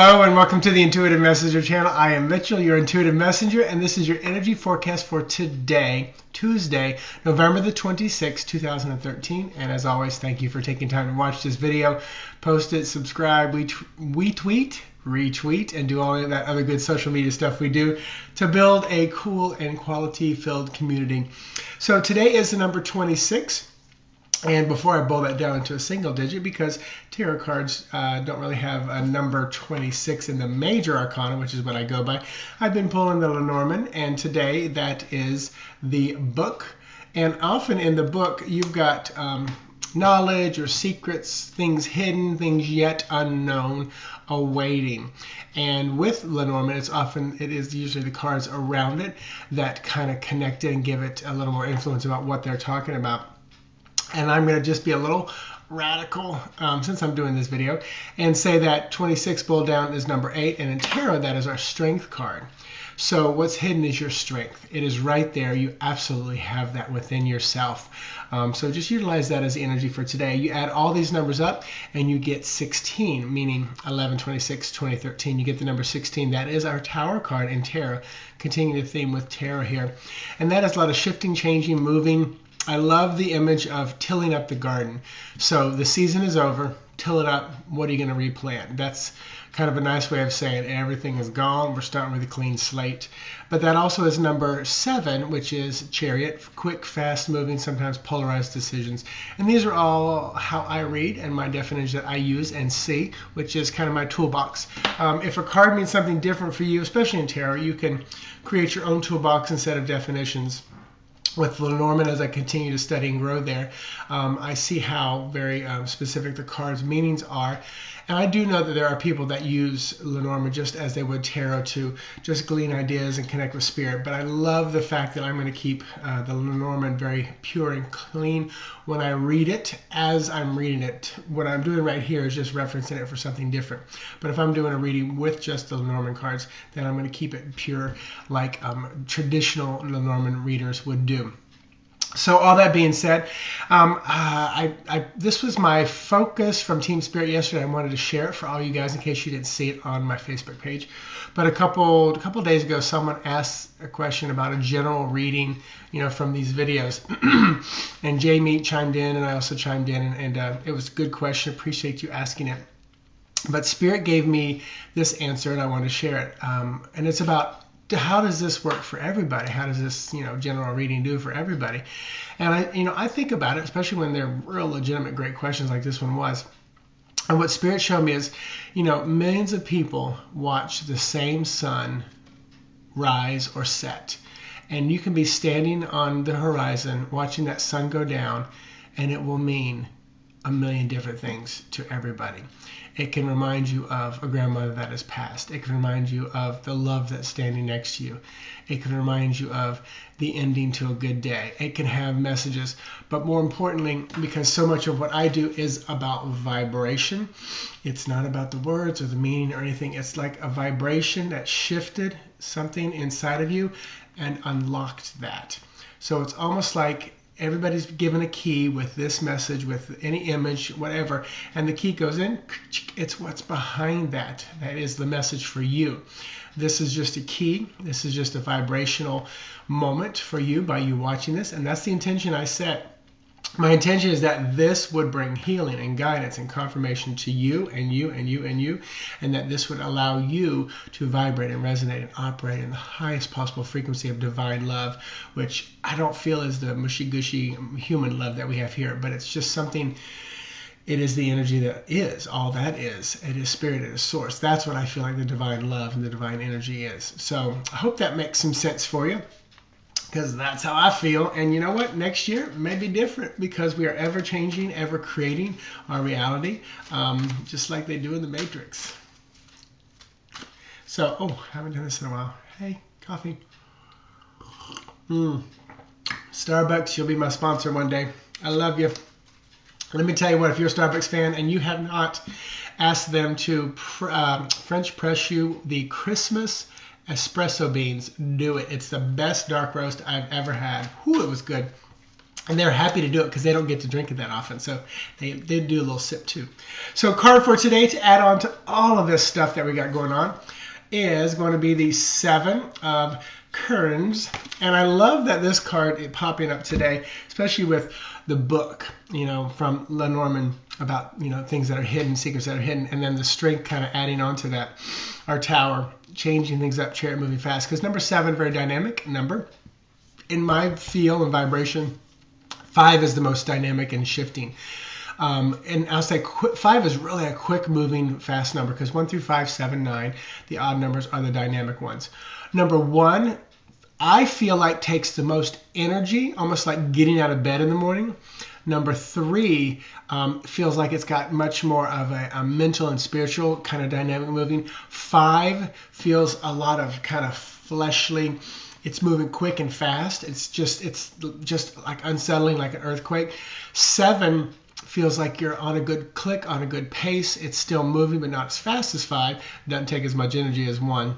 Hello and welcome to the Intuitive Messenger channel. I am Mitchell, your Intuitive Messenger, and this is your energy forecast for today, Tuesday, November the 26th, 2013. And as always, thank you for taking time to watch this video. Post it, subscribe, retweet, and do all of that other good social media stuff we do to build a cool and quality-filled community. So today is the number 26. And before I boil that down into a single digit, because tarot cards don't really have a number 26 in the major arcana, which is what I go by, I've been pulling the Lenormand, and today that is the book. And often in the book, you've got knowledge or secrets, things hidden, things yet unknown, awaiting. And with Lenormand, it is usually the cards around it that kind of connect it and give it a little more influence about what they're talking about. And I'm going to just be a little radical since I'm doing this video and say that 26 boiled down is number 8, and in tarot that is our strength card. So what's hidden is your strength. It is right there. You absolutely have that within yourself. So just utilize that as the energy for today. You add all these numbers up and you get 16, meaning 11, 26, 20, 13. You get the number 16. That is our Tower card in tarot. Continuing the theme with tarot here. And that is a lot of shifting, changing, moving. I love the image of tilling up the garden. So the season is over, till it up, what are you going to replant? That's kind of a nice way of saying everything is gone, we're starting with a clean slate. But that also is number 7, which is Chariot, quick, fast moving, sometimes polarized decisions. And these are all how I read and my definition that I use and see, which is kind of my toolbox. If a card means something different for you, especially in tarot, you can create your own toolbox and set of definitions. With Lenormand, as I continue to study and grow there, I see how very specific the cards' meanings are. And I do know that there are people that use Lenormand just as they would tarot to just glean ideas and connect with spirit. But I love the fact that I'm going to keep the Lenormand very pure and clean when I read it as I'm reading it. What I'm doing right here is just referencing it for something different. But if I'm doing a reading with just the Lenormand cards, then I'm going to keep it pure like traditional Lenormand readers would do. So all that being said, this was my focus from Team Spirit yesterday. I wanted to share it for all you guys in case you didn't see it on my Facebook page. But a couple days ago, someone asked a question about a general reading, from these videos. And Jamie chimed in, and I also chimed in, and it was a good question. Appreciate you asking it. But Spirit gave me this answer, and I want to share it. And it's about, how does this work for everybody? How does this, general reading do for everybody? And I think about it, especially when they're real legitimate, great questions like this one was. And what Spirit showed me is, millions of people watch the same sun rise or set. And you can be standing on the horizon watching that sun go down, and it will mean a million different things to everybody. It can remind you of a grandmother that has passed. It can remind you of the love that's standing next to you. It can remind you of the ending to a good day. It can have messages. But more importantly, because so much of what I do is about vibration, it's not about the words or the meaning or anything. It's like a vibration that shifted something inside of you and unlocked that. So it's almost like everybody's given a key with this message, with any image, whatever, and the key goes in. It's what's behind that. That is the message for you. This is just a key. This is just a vibrational moment for you by you watching this, and that's the intention I set. My intention is that this would bring healing and guidance and confirmation to you and you and you and you, and that this would allow you to vibrate and resonate and operate in the highest possible frequency of divine love, which I don't feel is the mushy-gushy human love that we have here, but it's just something. It is the energy that is all that is. It is spirit, it is source. That's what I feel like the divine love and the divine energy is. So I hope that makes some sense for you, because that's how I feel. And you know what? Next year may be different, because we are ever changing, ever creating our reality, just like they do in the Matrix. So, I haven't done this in a while. Hey, coffee. Starbucks, you'll be my sponsor one day. I love you. Let me tell you what, if you're a Starbucks fan and you have not asked them to French press you the Christmas espresso beans, do it. It's the best dark roast I've ever had. Whew, it was good. And they're happy to do it because they don't get to drink it that often. So they do a little sip too. So card for today to add on to all of this stuff that we got going on is going to be the 7 of Curns. And I love that this card is popping up today, especially with the book, from Lenormand about, things that are hidden, secrets that are hidden. And then the strength kind of adding on to that. Our Tower, changing things up, chariot moving fast. Because number 7, very dynamic number. In my feel and vibration, 5 is the most dynamic and shifting. And I'll say 5 is really a quick moving fast number because 1 through 5, 7, 9, the odd numbers are the dynamic ones. Number 1, I feel like takes the most energy, almost like getting out of bed in the morning. Number 3 feels like it's got much more of a mental and spiritual kind of dynamic moving. 5 feels a lot of kind of fleshly. It's moving quick and fast. It's just like unsettling, like an earthquake. 7 feels like you're on a good click, on a good pace. It's still moving, but not as fast as 5. Doesn't take as much energy as 1.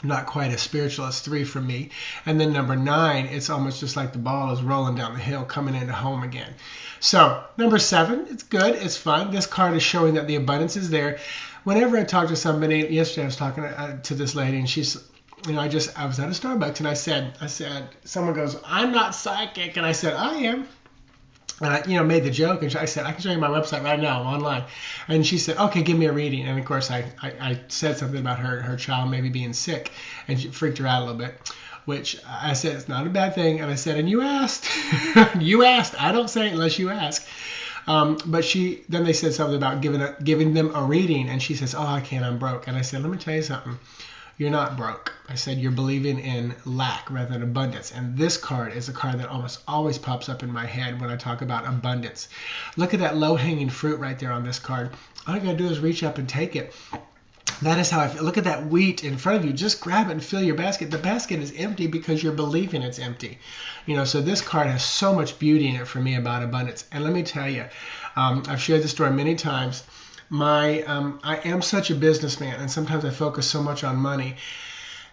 Not quite as spiritual as 3 for me. And then number 9, it's almost just like the ball is rolling down the hill, coming into home again. So number 7, it's good, it's fun. This card is showing that the abundance is there. Whenever I talk to somebody, yesterday I was talking to this lady, and she's, I was at a Starbucks, and I said, someone goes, "I'm not psychic," and I said, "I am." And I, made the joke, and I said, "I can show you my website right now, online." And she said, "Okay, give me a reading." And of course, I said something about her child maybe being sick, and she freaked her out a little bit, which I said, it's not a bad thing. And I said, and you asked, you asked. I don't say it unless you ask. But then they said something about giving them a reading, and she says, "Oh, I can't, I'm broke." And I said, "Let me tell you something. You're not broke." I said, "You're believing in lack rather than abundance." And this card is a card that almost always pops up in my head when I talk about abundance. Look at that low-hanging fruit right there on this card. All you gotta do is reach up and take it. That is how I feel. Look at that wheat in front of you. Just grab it and fill your basket. The basket is empty because you're believing it's empty. So this card has so much beauty in it for me about abundance. And let me tell you, I've shared this story many times. I am such a businessman, and sometimes I focus so much on money,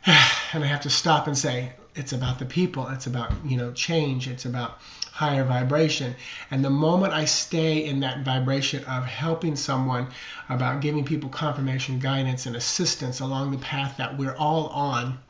and I have to stop and say, it's about the people, it's about, change, it's about higher vibration. And the moment I stay in that vibration of helping someone, about giving people confirmation, guidance, and assistance along the path that we're all on,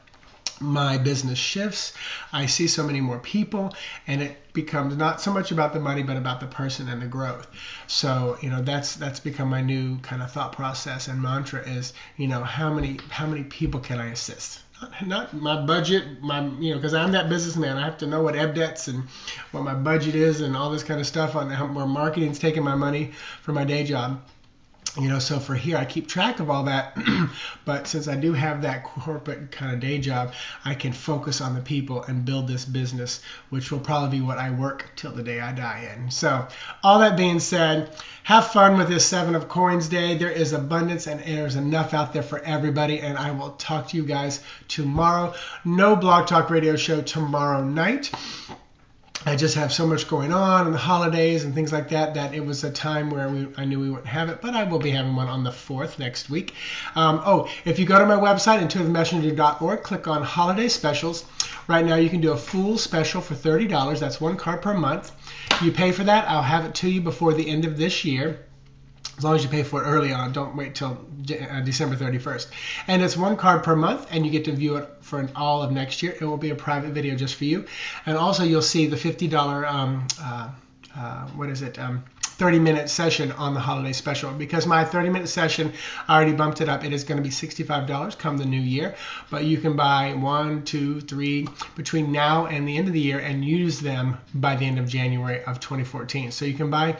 my business shifts. I see so many more people, and it becomes not so much about the money, but about the person and the growth. So, that's become my new kind of thought process and mantra is, how many people can I assist? Not my budget, because I'm that businessman. I have to know what EBDETs and what my budget is and all this kind of stuff on where marketing's taking my money for my day job. So for here, I keep track of all that, but since I do have that corporate kind of day job, I can focus on the people and build this business, which will probably be what I work till the day I die in. So all that being said, have fun with this 7 of Coins day. There is abundance and there's enough out there for everybody, and I will talk to you guys tomorrow. No Blog Talk Radio show tomorrow night. I just have so much going on and the holidays and things like that it was a time where I knew we wouldn't have it, but I will be having one on the 4th next week. If you go to my website, intuitivemessenger.org, click on holiday specials. Right now you can do a full special for $30. That's 1 card per month. You pay for that. I'll have it to you before the end of this year. As long as you pay for it early on, don't wait till December 31st. And it's 1 card per month, and you get to view it for all of next year. It will be a private video just for you. And also you'll see the $50, 30-minute session on the holiday special. Because my 30-minute session, I already bumped it up. It is going to be $65 come the new year. But you can buy 1, 2, 3 between now and the end of the year and use them by the end of January of 2014. So you can buy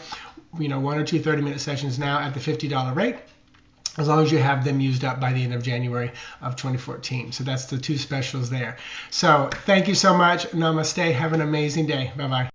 1 or 2 30-minute sessions now at the $50 rate, as long as you have them used up by the end of January of 2014. So that's the 2 specials there. So thank you so much. Namaste. Have an amazing day. Bye-bye.